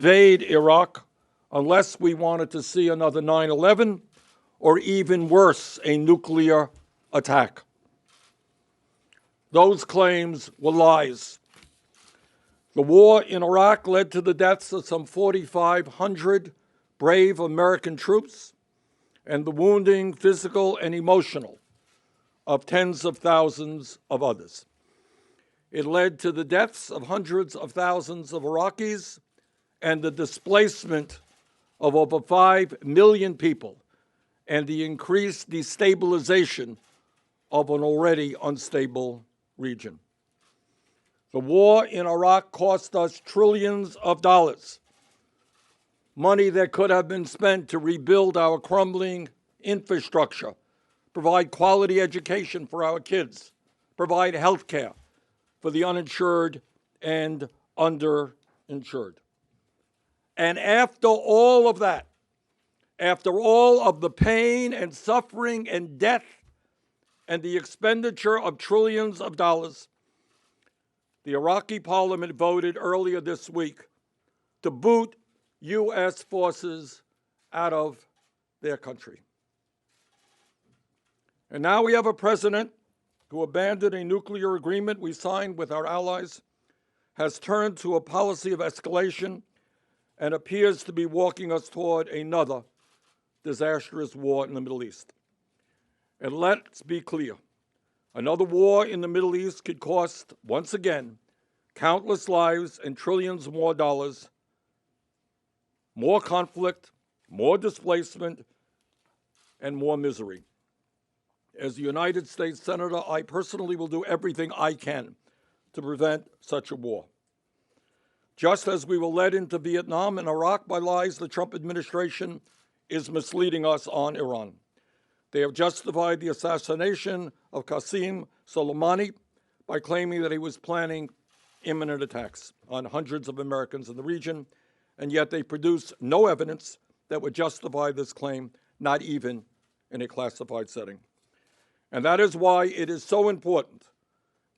invade Iraq unless we wanted to see another 9/11 or even worse, a nuclear attack. Those claims were lies. The war in Iraq led to the deaths of some 4,500 brave American troops and the wounding, physical and emotional, of tens of thousands of others. It led to the deaths of hundreds of thousands of Iraqis and the displacement of over 5 million people and the increased destabilization of an already unstable region. The war in Iraq cost us trillions of dollars, money that could have been spent to rebuild our crumbling infrastructure, provide quality education for our kids, provide health care for the uninsured and underinsured. And after all of that, after all of the pain and suffering and death and the expenditure of trillions of dollars, the Iraqi parliament voted earlier this week to boot U.S. forces out of their country. And now we have a president who abandoned a nuclear agreement we signed with our allies, has turned to a policy of escalation, and appears to be walking us toward another disastrous war in the Middle East. And let's be clear, another war in the Middle East could cost, once again, countless lives and trillions more dollars, more conflict, more displacement, and more misery. As a United States Senator, I personally will do everything I can to prevent such a war. Just as we were led into Vietnam and Iraq by lies, the Trump administration is misleading us on Iran. They have justified the assassination of Qasem Soleimani by claiming that he was planning imminent attacks on hundreds of Americans in the region, and yet they produce no evidence that would justify this claim, not even in a classified setting. And that is why it is so important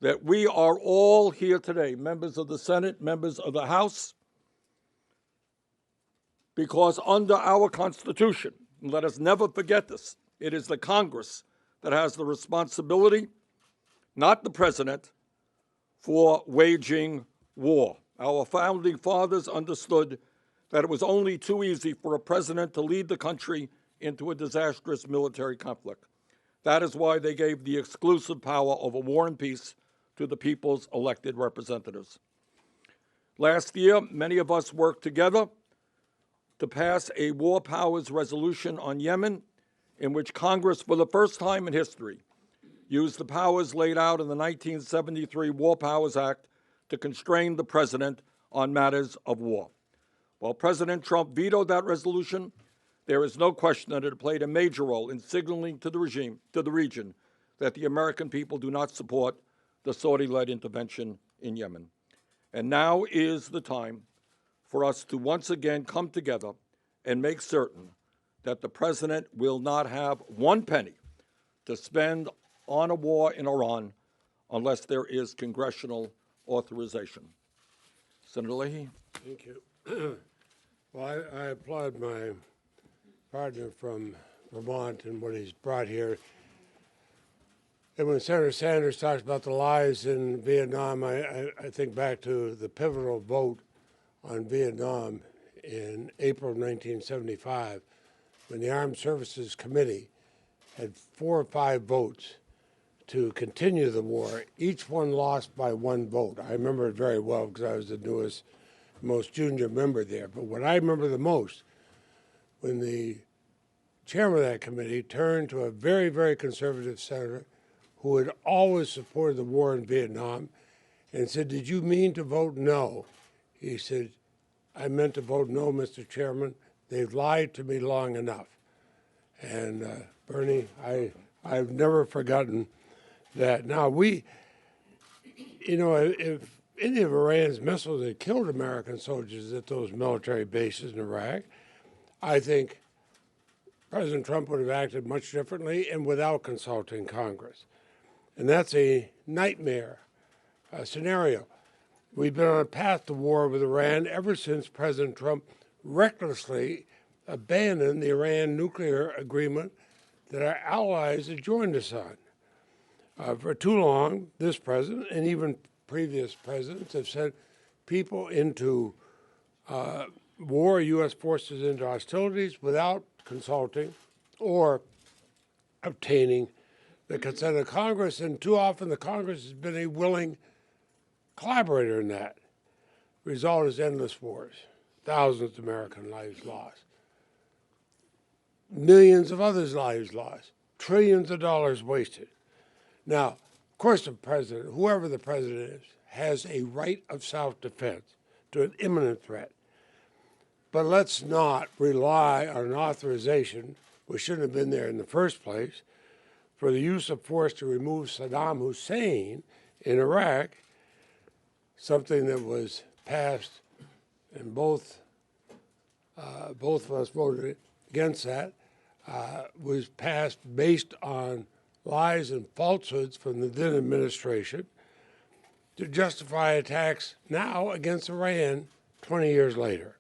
that we are all here today, members of the Senate, members of the House, because under our Constitution, and let us never forget this, it is the Congress that has the responsibility, not the President, for waging war. Our founding fathers understood that it was only too easy for a president to lead the country into a disastrous military conflict. That is why they gave the exclusive power over war and peace to the people's elected representatives. Last year, many of us worked together to pass a war powers resolution on Yemen, in which Congress, for the first time in history, used the powers laid out in the 1973 War Powers Act to constrain the president on matters of war. While President Trump vetoed that resolution, there is no question that it played a major role in signaling to the region, that the American people do not support the Saudi-led intervention in Yemen. And now is the time for us to once again come together and make certain that the president will not have one penny to spend on a war in Iran unless there is congressional authorization. Senator Leahy. Thank you. Well, I applaud my partner from Vermont and what he's brought here. And when Senator Sanders talks about the lies in Vietnam, I think back to the pivotal vote on Vietnam in April of 1975, when the Armed Services Committee had 4 or 5 votes to continue the war. Each one lost by 1 vote. I remember it very well because I was the newest, most junior member there. But what I remember the most, when the chairman of that committee turned to a very, very conservative senator who had always supported the war in Vietnam and said, "Did you mean to vote no?" He said, "I meant to vote no, Mr. Chairman. They've lied to me long enough." And Bernie, I've never forgotten that. Now if any of Iran's missiles had killed American soldiers at those military bases in Iraq, I think President Trump would have acted much differently and without consulting Congress. And that's a nightmare scenario. We've been on a path to war with Iran ever since President Trump recklessly abandoned the Iran nuclear agreement that our allies had joined us on. For too long, this president and even previous presidents have sent people into war, U.S. forces into hostilities without consulting or obtaining the consent of Congress, and too often the Congress has been a willing collaborator in that. The result is endless wars, thousands of American lives lost, millions of others' lives lost, trillions of dollars wasted. Now, of course, the president, whoever the president is, has a right of self-defense to an imminent threat. But let's not rely on an authorization, which shouldn't have been there in the first place, for the use of force to remove Saddam Hussein in Iraq, something that was passed, and both of us voted against that, was passed based on lies and falsehoods from the then administration to justify attacks now against Iran 20 years later.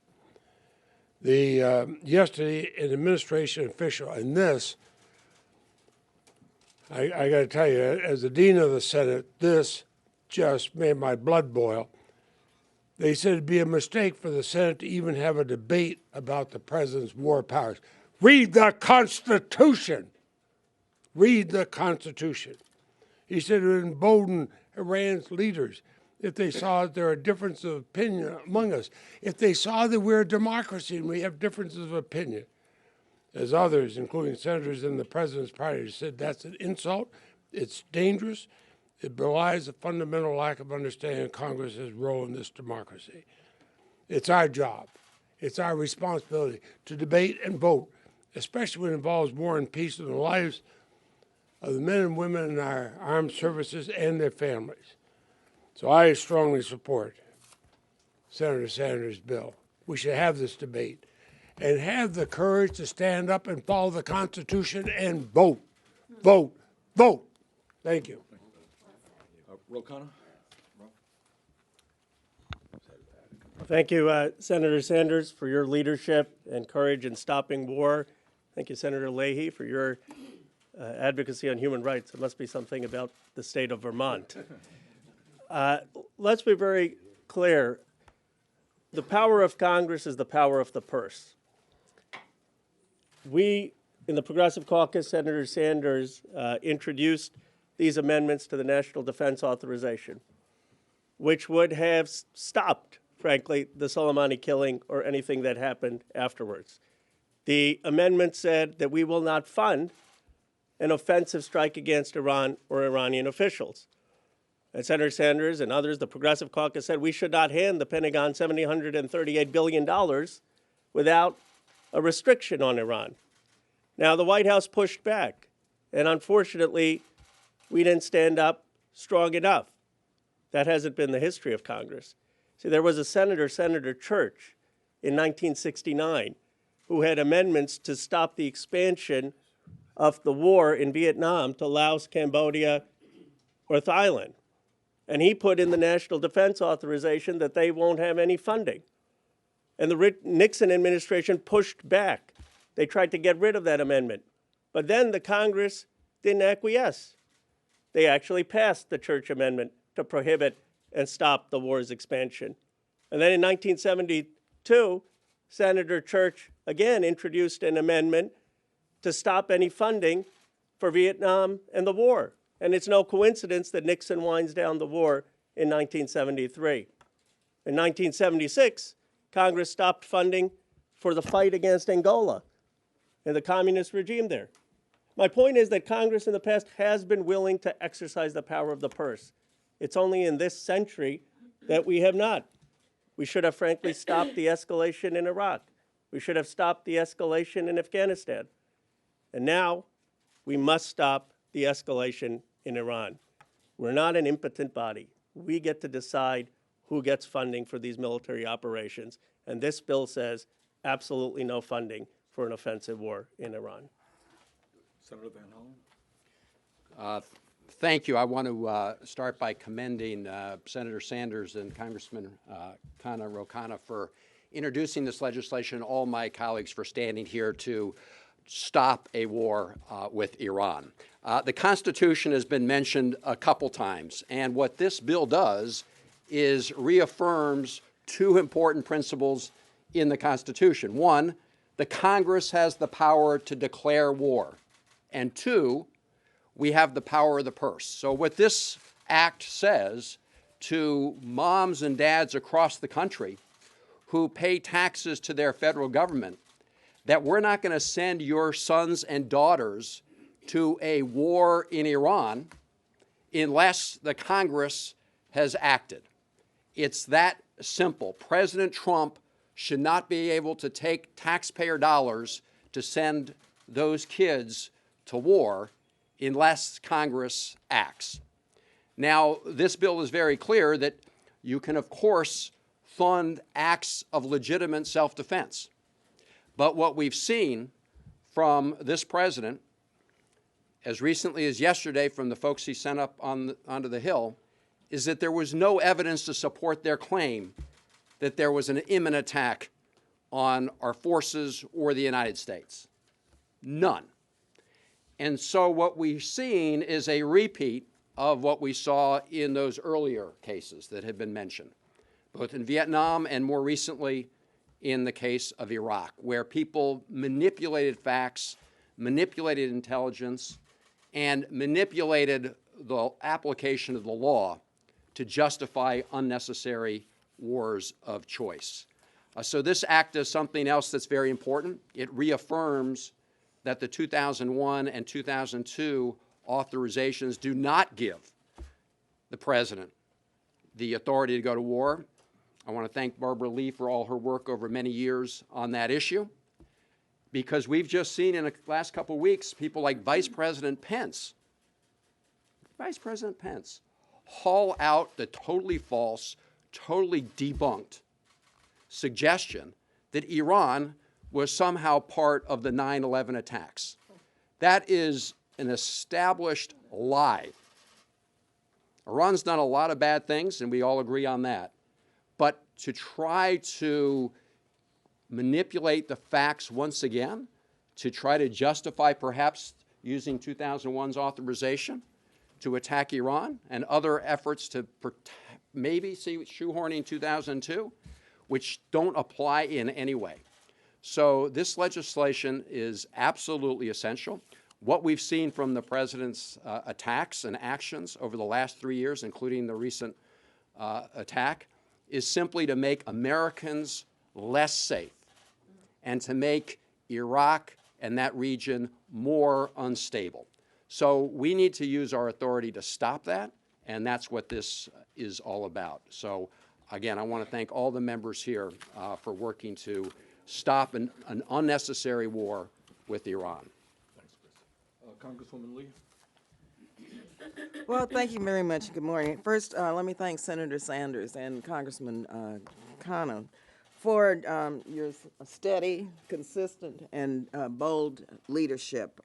Yesterday, an administration official, and this, I got to tell you, as the dean of the Senate, this just made my blood boil. They said it'd be a mistake for the Senate to even have a debate about the president's war powers. Read the Constitution. Read the Constitution. He said it would embolden Iran's leaders if they saw that there are differences of opinion among us, if they saw that we're a democracy and we have differences of opinion. As others, including senators in the president's party, said that's an insult, it's dangerous, it belies a fundamental lack of understanding of Congress's role in this democracy. It's our job, it's our responsibility to debate and vote, especially when it involves war and peace and the lives of the men and women in our armed services and their families. So I strongly support Senator Sanders' bill. We should have this debate and have the courage to stand up and follow the Constitution and vote, vote, vote. Thank you. Khanna? Thank you, Senator Sanders, for your leadership and courage in stopping war. Thank you, Senator Leahy, for your advocacy on human rights. It must be something about the state of Vermont. Let's be very clear. The power of Congress is the power of the purse. We, in the Progressive Caucus, Senator Sanders introduced these amendments to the National Defense Authorization, which would have stopped, frankly, the Soleimani killing or anything that happened afterwards. The amendment said that we will not fund an offensive strike against Iran or Iranian officials. And Senator Sanders and others, the Progressive Caucus, said we should not hand the Pentagon $738 billion without a restriction on Iran. Now, the White House pushed back, and unfortunately, we didn't stand up strong enough. That hasn't been the history of Congress. See, there was a senator, Senator Church, in 1969, who had amendments to stop the expansion of the war in Vietnam to Laos, Cambodia, or Thailand. And he put in the National Defense Authorization that they won't have any funding. And the Nixon administration pushed back. They tried to get rid of that amendment. But then the Congress didn't acquiesce. They actually passed the Church Amendment to prohibit and stop the war's expansion. And then in 1972, Senator Church again introduced an amendment to stop any funding for Vietnam and the war. And it's no coincidence that Nixon winds down the war in 1973. In 1976, Congress stopped funding for the fight against Angola and the communist regime there. My point is that Congress in the past has been willing to exercise the power of the purse. It's only in this century that we have not. We should have, frankly, stopped the escalation in Iraq. We should have stopped the escalation in Afghanistan. And now we must stop the escalation in Iran. We're not an impotent body. We get to decide who gets funding for these military operations. And this bill says absolutely no funding for an offensive war in Iran. Senator Van Hollen? Thank you. I want to start by commending Senator Sanders and Congressman Khanna for introducing this legislation, and all my colleagues for standing here to stop a war with Iran. The Constitution has been mentioned a couple times, and what this bill does is reaffirms two important principles in the Constitution. One, the Congress has the power to declare war, and two, we have the power of the purse. So what this act says to moms and dads across the country who pay taxes to their federal government, that we're not going to send your sons and daughters to a war in Iran unless the Congress has acted. It's that simple. President Trump should not be able to take taxpayer dollars to send those kids to war unless Congress acts. Now, this bill is very clear that you can, of course, fund acts of legitimate self-defense. But what we've seen from this president, as recently as yesterday from the folks he sent up onto the Hill, is that there was no evidence to support their claim that there was an imminent attack on our forces or the United States. None. And so what we've seen is a repeat of what we saw in those earlier cases that had been mentioned, both in Vietnam and more recently in the case of Iraq, where people manipulated facts, manipulated intelligence, and manipulated the application of the law to justify unnecessary wars of choice. So this act does something else that's very important. It reaffirms that the 2001 and 2002 authorizations do not give the president the authority to go to war. I want to thank Barbara Lee for all her work over many years on that issue, because we've just seen in the last couple of weeks people like Vice President Pence haul out the totally false, totally debunked suggestion that Iran was somehow part of the 9/11 attacks. That is an established lie. Iran's done a lot of bad things, and we all agree on that. But to try to manipulate the facts once again, to try to justify perhaps using 2001's authorization to attack Iran and other efforts to maybe see shoehorning 2002, which don't apply in any way. So this legislation is absolutely essential. What we've seen from the president's attacks and actions over the last 3 years, including the recent attack, is simply to make Americans less safe and to make Iraq and that region more unstable. So we need to use our authority to stop that, and that's what this is all about. So again, I want to thank all the members here for working to stop an unnecessary war with Iran. Thanks, Chris. Congresswoman Lee. Well, thank you very much. Good morning. First, let me thank Senator Sanders and Congressman Khanna for your steady, consistent, and bold leadership.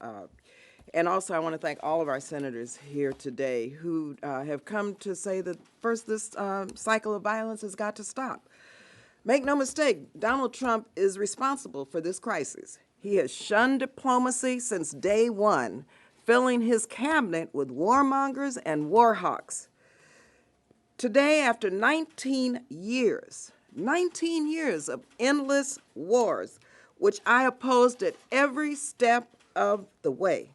And also, I want to thank all of our senators here today who have come to say that, first, this cycle of violence has got to stop. Make no mistake, Donald Trump is responsible for this crisis. He has shunned diplomacy since day one, filling his cabinet with warmongers and war hawks. Today, after 19 years of endless wars, which I opposed at every step of the way,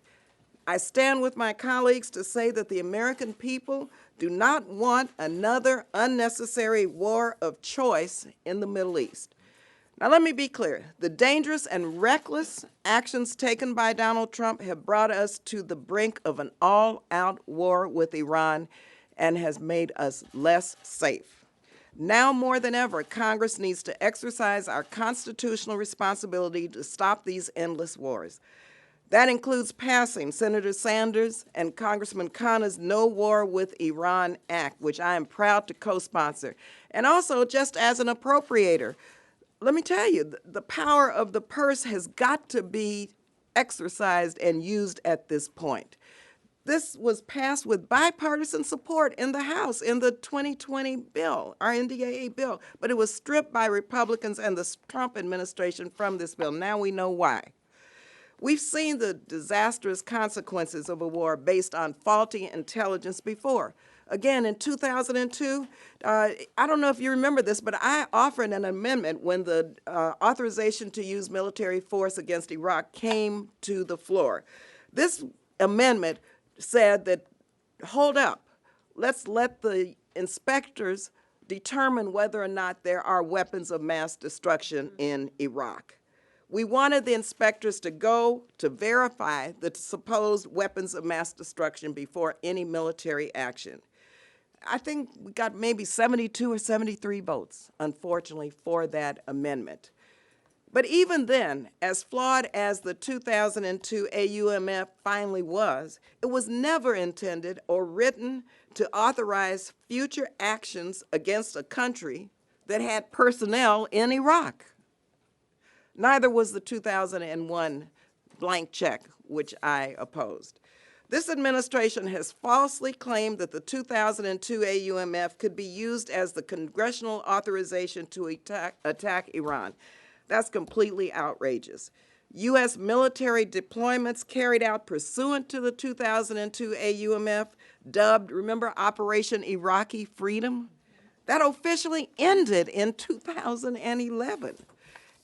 I stand with my colleagues to say that the American people do not want another unnecessary war of choice in the Middle East. Now, let me be clear. The dangerous and reckless actions taken by Donald Trump have brought us to the brink of an all-out war with Iran and has made us less safe. Now more than ever, Congress needs to exercise our constitutional responsibility to stop these endless wars. That includes passing Senator Sanders and Congressman Khanna's No War with Iran Act, which I am proud to co-sponsor. And also, just as an appropriator, let me tell you, the power of the purse has got to be exercised and used at this point. This was passed with bipartisan support in the House in the 2020 bill, our NDAA bill, but it was stripped by Republicans and the Trump administration from this bill. Now we know why. We've seen the disastrous consequences of a war based on faulty intelligence before. Again, in 2002, I don't know if you remember this, but I offered an amendment when the authorization to use military force against Iraq came to the floor. This amendment said that, hold up, let's let the inspectors determine whether or not there are weapons of mass destruction in Iraq. We wanted the inspectors to go to verify the supposed weapons of mass destruction before any military action. I think we got maybe 72 or 73 votes, unfortunately, for that amendment. But even then, as flawed as the 2002 AUMF finally was, it was never intended or written to authorize future actions against a country that had personnel in Iraq. Neither was the 2001 blank check, which I opposed. This administration has falsely claimed that the 2002 AUMF could be used as the congressional authorization to attack Iran. That's completely outrageous. U.S. military deployments carried out pursuant to the 2002 AUMF, dubbed, remember, Operation Iraqi Freedom? That officially ended in 2011.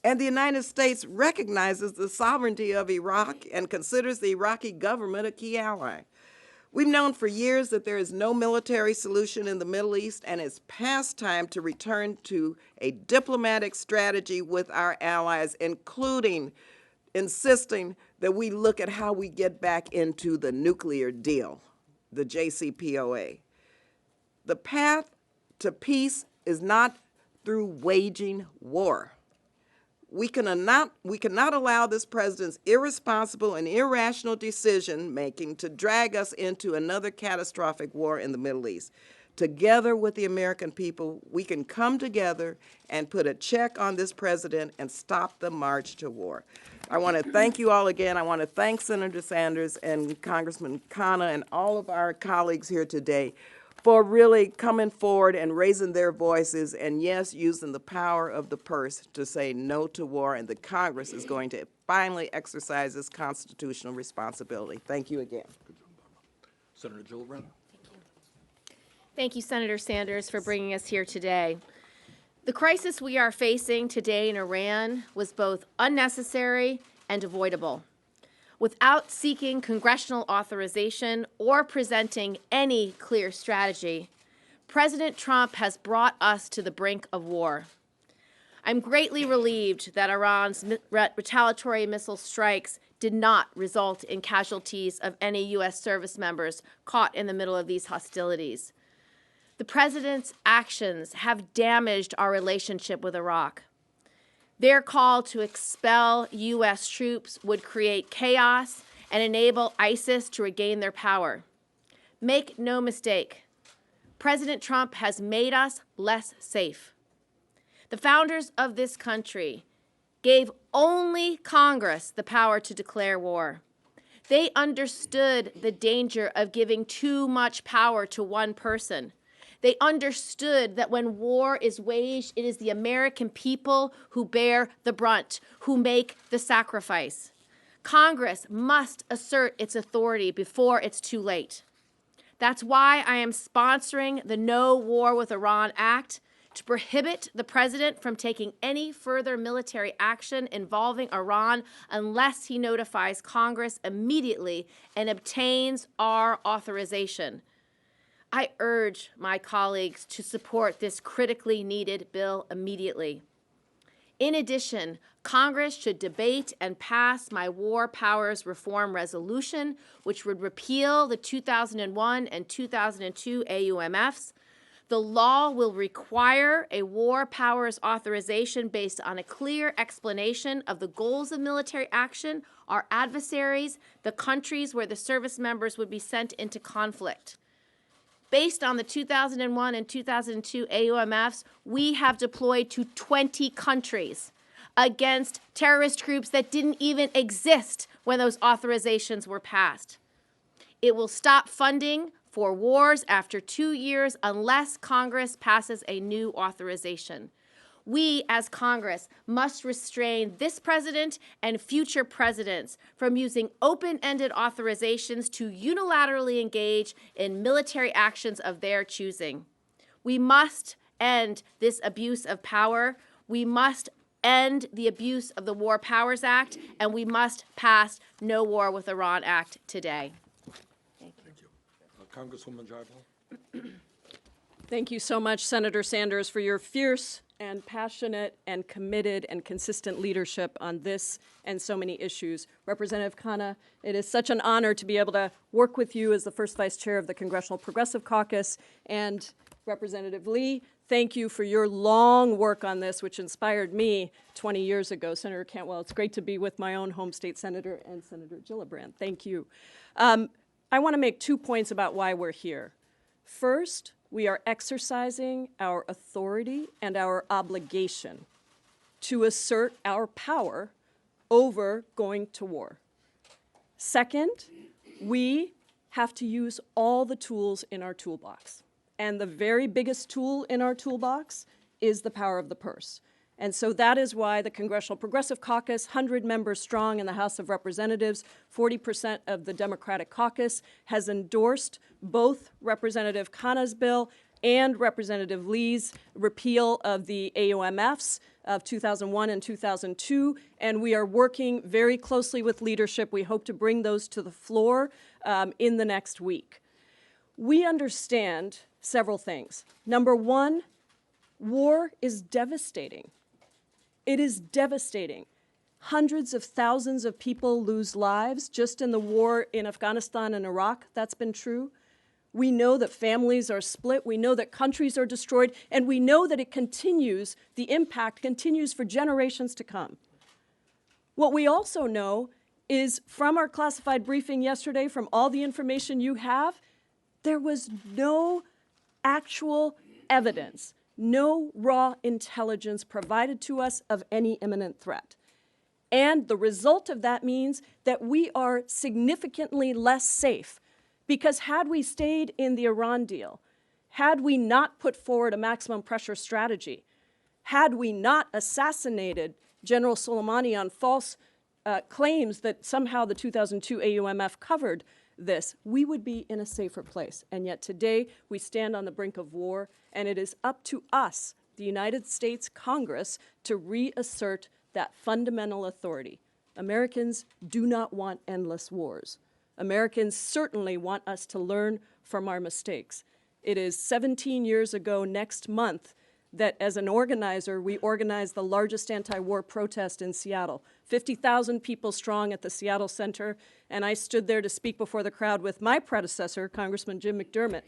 And the United States recognizes the sovereignty of Iraq and considers the Iraqi government a key ally. We've known for years that there is no military solution in the Middle East, and it's past time to return to a diplomatic strategy with our allies, including insisting that we look at how we get back into the nuclear deal, the JCPOA. The path to peace is not through waging war. We cannot allow this president's irresponsible and irrational decision-making to drag us into another catastrophic war in the Middle East. Together with the American people, we can come together and put a check on this president and stop the march to war. I want to thank you all again. I want to thank Senator Sanders and Congressman Khanna and all of our colleagues here today for really coming forward and raising their voices and, yes, using the power of the purse to say no to war, and the Congress is going to finally exercise its constitutional responsibility. Thank you again. Senator Gillibrand. Thank you, Senator Sanders, for bringing us here today. The crisis we are facing today in Iran was both unnecessary and avoidable. Without seeking congressional authorization or presenting any clear strategy, President Trump has brought us to the brink of war. I'm greatly relieved that Iran's retaliatory missile strikes did not result in casualties of any U.S. service members caught in the middle of these hostilities. The president's actions have damaged our relationship with Iraq. Their call to expel U.S. troops would create chaos and enable ISIS to regain their power. Make no mistake, President Trump has made us less safe. The founders of this country gave only Congress the power to declare war. They understood the danger of giving too much power to one person. They understood that when war is waged, it is the American people who bear the brunt, who make the sacrifice. Congress must assert its authority before it's too late. That's why I am sponsoring the No War with Iran Act to prohibit the president from taking any further military action involving Iran unless he notifies Congress immediately and obtains our authorization. I urge my colleagues to support this critically needed bill immediately. In addition, Congress should debate and pass my War Powers Reform Resolution, which would repeal the 2001 and 2002 AUMFs. The law will require a war powers authorization based on a clear explanation of the goals of military action, our adversaries, the countries where the service members would be sent into conflict. Based on the 2001 and 2002 AUMFs, we have deployed to 20 countries against terrorist groups that didn't even exist when those authorizations were passed. It will stop funding for wars after 2 years unless Congress passes a new authorization. We, as Congress, must restrain this president and future presidents from using open-ended authorizations to unilaterally engage in military actions of their choosing. We must end this abuse of power. We must end the abuse of the War Powers Act, and we must pass No War with Iran Act today. Thank you. Congresswoman Jayapal. Thank you so much, Senator Sanders, for your fierce and passionate and committed and consistent leadership on this and so many issues. Representative Khanna, it is such an honor to be able to work with you as the first vice chair of the Congressional Progressive Caucus. And Representative Lee, thank you for your long work on this, which inspired me 20 years ago. Senator Cantwell, it's great to be with my own home state senator and Senator Gillibrand. Thank you. I want to make 2 points about why we're here. First, we are exercising our authority and our obligation to assert our power over going to war. Second, we have to use all the tools in our toolbox. And the very biggest tool in our toolbox is the power of the purse. And so that is why the Congressional Progressive Caucus, 100 members strong in the House of Representatives, 40% of the Democratic caucus, has endorsed both Representative Khanna's bill and Representative Lee's repeal of the AUMFs of 2001 and 2002, and we are working very closely with leadership. We hope to bring those to the floor in the next week. We understand several things. Number one, war is devastating. It is devastating. Hundreds of thousands of people lose lives just in the war in Afghanistan and Iraq. That's been true. We know that families are split. We know that countries are destroyed. And we know that it continues, the impact continues for generations to come. What we also know is from our classified briefing yesterday, from all the information you have, there was no actual evidence, no raw intelligence provided to us of any imminent threat. And the result of that means that we are significantly less safe, because had we stayed in the Iran deal, had we not put forward a maximum pressure strategy, had we not assassinated General Soleimani on false claims that somehow the 2002 AUMF covered this, we would be in a safer place. And yet today, we stand on the brink of war, and it is up to us, the United States Congress, to reassert that fundamental authority. Americans do not want endless wars. Americans certainly want us to learn from our mistakes. It is 17 years ago next month that as an organizer, we organized the largest anti-war protest in Seattle. 50,000 people strong at the Seattle Center, and I stood there to speak before the crowd with my predecessor, Congressman Jim McDermott,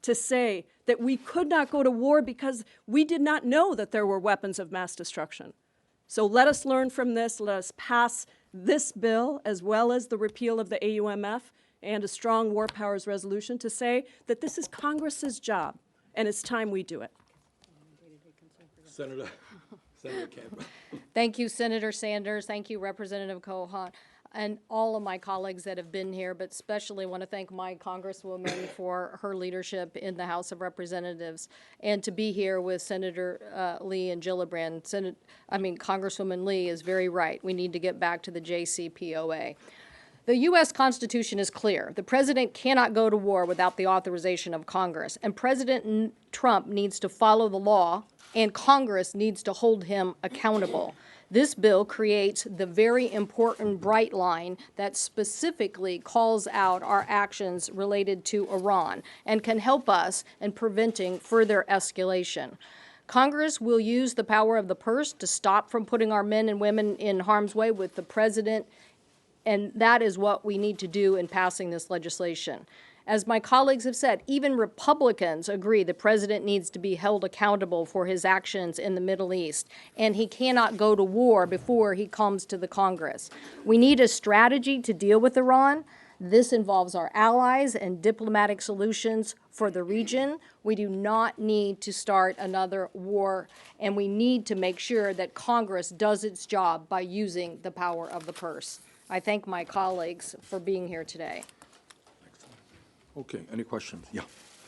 to say that we could not go to war because we did not know that there were weapons of mass destruction. So let us learn from this. Let us pass this bill, as well as the repeal of the AUMF and a strong war powers resolution, to say that this is Congress's job, and it's time we do it. Senator Campbell. Thank you, Senator Sanders. Thank you, Representative Cohen, and all of my colleagues that have been here, but especially want to thank my Congresswoman for her leadership in the House of Representatives, and to be here with Senator Lee and Gillibrand. Congresswoman Lee is very right. We need to get back to the JCPOA. The U.S. Constitution is clear. The president cannot go to war without the authorization of Congress, and President Trump needs to follow the law, and Congress needs to hold him accountable. This bill creates the very important bright line that specifically calls out our actions related to Iran and can help us in preventing further escalation. Congress will use the power of the purse to stop from putting our men and women in harm's way with the president, and that is what we need to do in passing this legislation. As my colleagues have said, even Republicans agree the president needs to be held accountable for his actions in the Middle East, and he cannot go to war before he comes to the Congress. We need a strategy to deal with Iran. This involves our allies and diplomatic solutions for the region. We do not need to start another war, and we need to make sure that Congress does its job by using the power of the purse. I thank my colleagues for being here today. Okay, any questions? Yeah.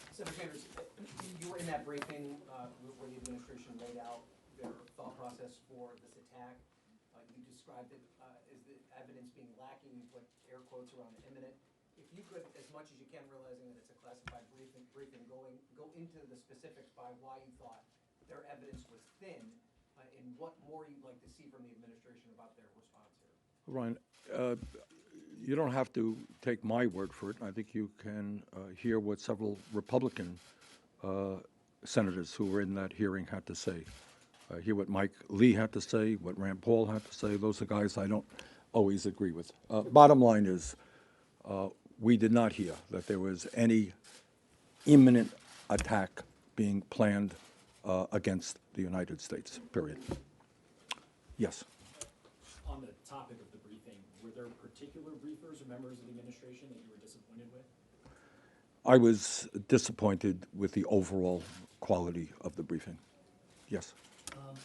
Senator Sanders, you were in that briefing where the administration laid out their thought process for this attack. You described it as the evidence being lacking. You put air quotes around imminent. If you could, as much as you can, realizing that it's a classified briefing, go into the specifics by why you thought their evidence was thin, and what more you'd like to see from the administration about their response here. Ryan, you don't have to take my word for it. I think you can hear what several Republican senators who were in that hearing had to say. Hear what Mike Lee had to say, what Rand Paul had to say. Those are guys I don't always agree with. Bottom line is, we did not hear that there was any imminent attack being planned against the United States, period. Yes. On the topic of the briefing, were there particular briefers or members of the administration that you were disappointed with? I was disappointed with the overall quality of the briefing. Yes.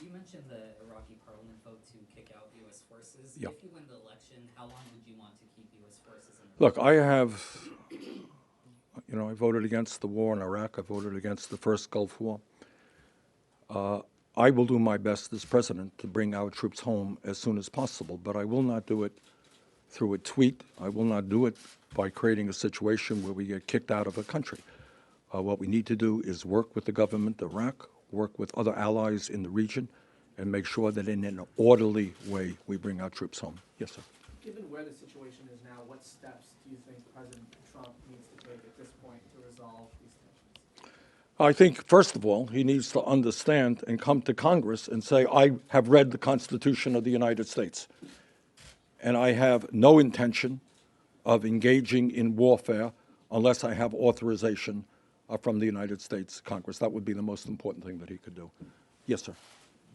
You mentioned the Iraqi parliament vote to kick out U.S. forces. Yeah. If you win the election, how long would you want to keep U.S. forces in the Look, I have, I voted against the war in Iraq. I voted against the first Gulf War. I will do my best as president to bring our troops home as soon as possible, but I will not do it through a tweet. I will not do it by creating a situation where we get kicked out of a country. What we need to do is work with the government of Iraq, work with other allies in the region, and make sure that in an orderly way we bring our troops home. Yes, sir. Given where the situation is now, what steps do you think President Trump needs to take at this point to resolve these tensions? I think, first of all, he needs to understand and come to Congress and say, I have read the Constitution of the United States, and I have no intention of engaging in warfare unless I have authorization from the United States Congress. That would be the most important thing that he could do. Yes, sir.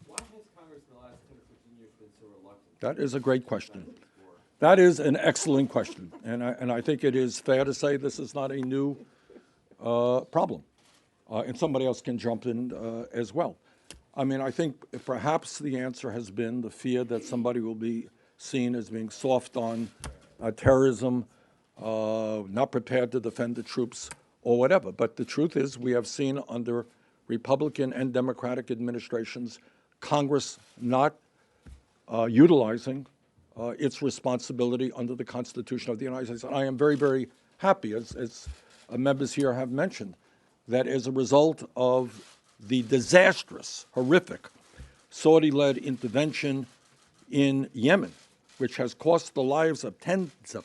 Why has Congress in the last 10 or 15 years been so reluctant? That is a great question. That is an excellent question, and I think it is fair to say this is not a new problem. And somebody else can jump in as well. I mean, I think perhaps the answer has been the fear that somebody will be seen as being soft on terrorism, not prepared to defend the troops, or whatever. But the truth is, we have seen under Republican and Democratic administrations, Congress not utilizing its responsibility under the Constitution of the United States. And I am very, very happy, as members here have mentioned, that as a result of the disastrous, horrific, Saudi-led intervention in Yemen, which has cost the lives of tens of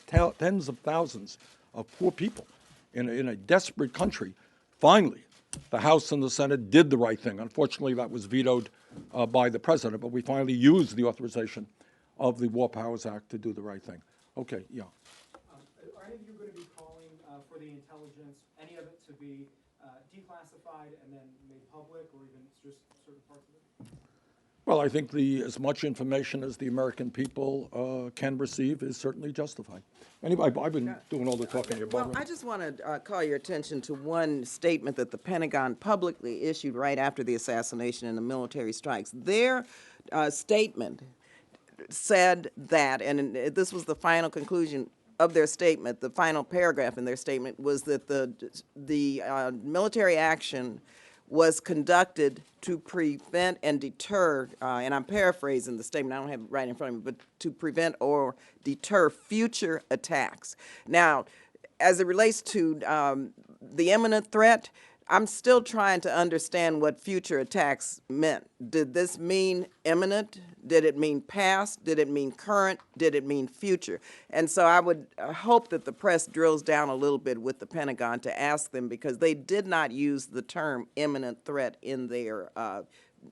thousands of poor people in a desperate country, finally, the House and the Senate did the right thing. Unfortunately, that was vetoed by the president, but we finally used the authorization of the War Powers Act to do the right thing. Okay, yeah. Are any of you going to be calling for the intelligence, any of it to be declassified and then made public, or even just certain parts of it? Well, I think as much information as the American people can receive is certainly justified. Anybody, I've been doing all the talking here, Well, Barbara. I just want to call your attention to one statement that the Pentagon publicly issued right after the assassination and the military strikes. Their statement said that, and this was the final conclusion of their statement, the final paragraph in their statement was that the military action was conducted to prevent and deter, and I'm paraphrasing the statement, I don't have it right in front of me, but to prevent or deter future attacks. Now, as it relates to the imminent threat, I'm still trying to understand what future attacks meant. Did this mean imminent? Did it mean past? Did it mean current? Did it mean future? And so I would hope that the press drills down a little bit with the Pentagon to ask them, because they did not use the term imminent threat in their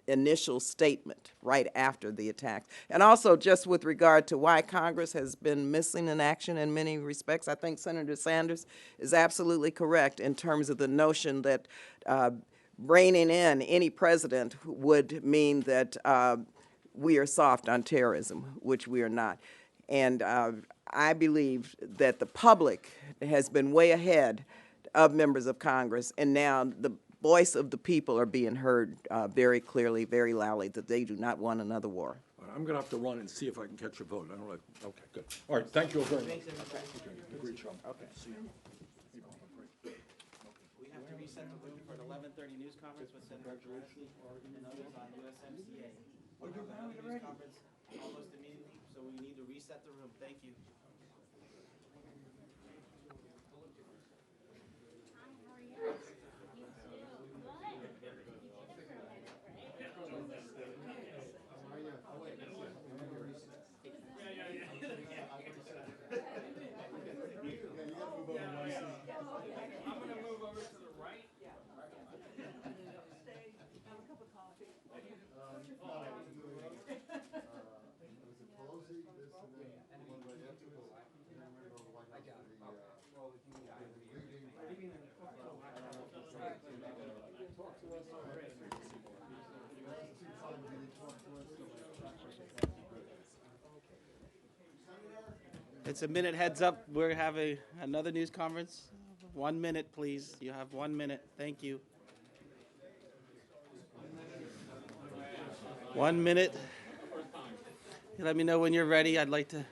initial statement right after the attack. And also, just with regard to why Congress has been missing in action in many respects, I think Senator Sanders is absolutely correct in terms of the notion that reining in any president would mean that we are soft on terrorism, which we are not. And I believe that the public has been way ahead of members of Congress, and now the voice of the people are being heard very clearly, very loudly, that they do not want another war. I'm going to have to run and see if I can catch a vote. I don't know. Okay, good. All right, thank you all very much. Great job. Okay. See you. reset the room for an 11:30 news conference with Senator Zarif and others on USMCA. We'll have another news conference almost immediately, so we need to reset the room. Thank you. I'm gonna move over to the right. Was it Pelosi, this and then one right after this? And then we're going to the White House for the, leaving. Talk to us already. It's a minute heads up. We're having another news conference. 1 minute, please. You have 1 minute. Thank you. 1 minute. Let me know when you're ready. I'd like to